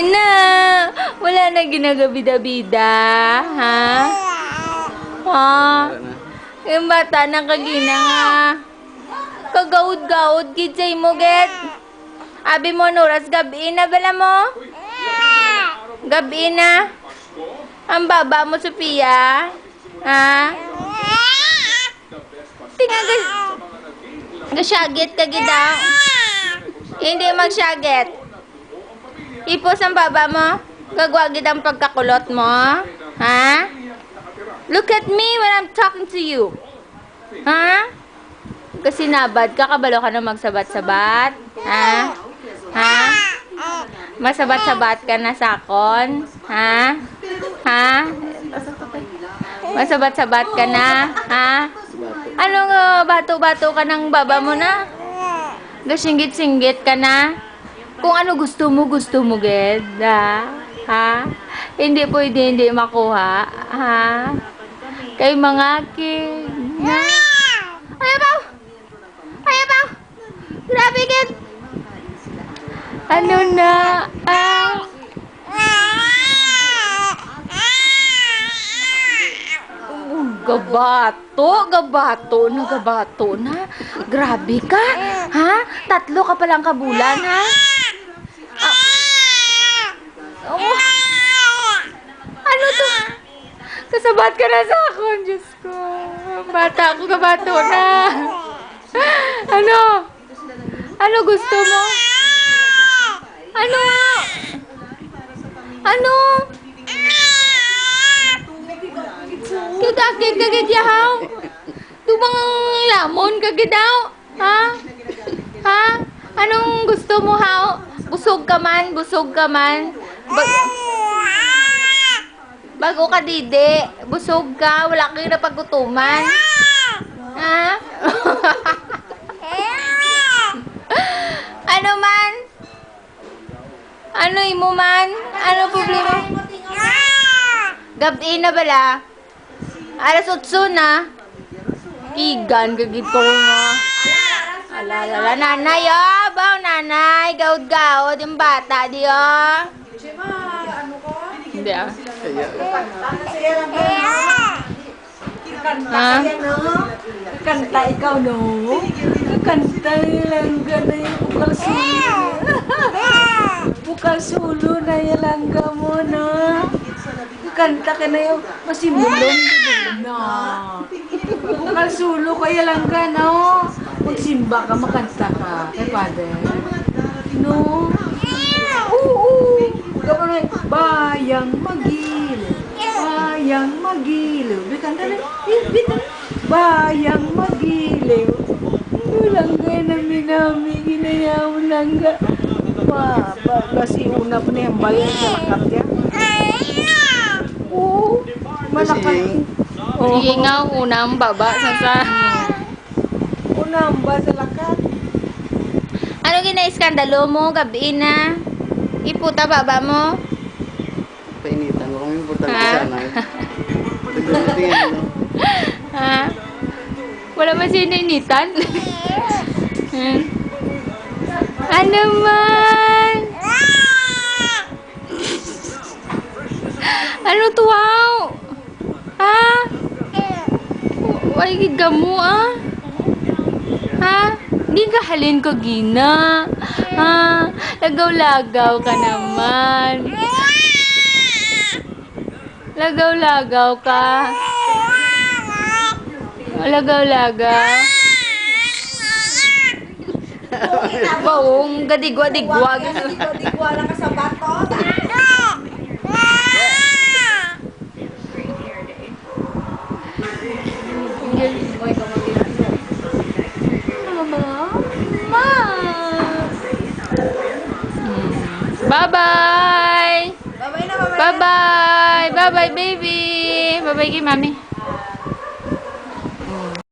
Na, wala na ginagabida-bida, ha? Ha? Yung bata na kagina nga. Kagaud-gaud, kidsay mo, get. Abi mo, Nuras, gabi na bala mo? Gabi na? Ang baba mo, Sophia? Ha? Tingnan ka. Gasyagit ka, gida. Hindi magsyagit. Ipos ang baba mo. Gagwagid ang pagkakulot mo. Ha? Look at me when I'm talking to you. Ha? Kasi nabad ka, kabalo ka na magsabat-sabat. Ha? Ha? Masabat-sabat ka na sakon. Ha? Ha? Masabat-sabat ka na. Ha? Anong bato-bato ka ng baba mo na? Gasinggit-singgit ka na. Kung ano gusto mo, Ged. Ha? Hindi pwede hindi makuha. Ha? Kay mga king. Ha? Ayaw pa! Ayaw pa! Grabe, Ged! Ano na? Gabato na. Grabe ka. Ha? 3 ka palang kabulan, ha? Oh. Ano to? Kasabat ka na sa akin, Diyos ko. Bata ako, gabato na. Ano? Ano gusto mo? Ano? Ano? Kagakit kagid yahaw. Tumang lamon kagid daw. Ha? Ha? Anong gusto mo, haw? Busog ka man. Bago ka, didi. Busog ka. Wala kang napagutuman. Ha? Ano man? Ano imo man? Ano problema? Gabi na bala? Alas 8 na. Kigan, kagid ko nga. Alala, nanay, oh. Baw, nanay. Gaud-gaud. Yung bata, di, oh. Hindi, ah. Ha? Kanta ikaw, no? Kanta langga na yung bukal sulo. Bukal sulo na yung langga mo, no? Kanta ka na yung masimulong na. Bukal sulo kaya langga, no? Magsimba ka, makanta ka. Kay Father. No? Oo. Gawin na, bayang magiliw. Bayang magiliw. Bikanta na. Bayang magiliw. Langga na minami. Ginayang langga. Kasi una pa na yung bayan sa lakat yan. Oo. Malakas. Sige nga, unang baba sa Unang ba sa lakat? Ano gina-iskandalo mo? Gabi na. Iputa baba mo. Painitan mo kami po Ha? talaga sana. Ha? Wala ba sininitan? Ano man? Ano to, wow? Ha? Wala gigamo, ah? Ha? Di ka halin ko, Gina. Ha? Lagaw-lagaw ka naman. Lagaw-lagaw ka. Lagaw-lagaw. Baong gadigwa-digwag. Gadigwa lang ka sa bato. Bye-bye! Babay na, babay. Bye-bye! Bye-bye, baby! Bye-bye kay mami.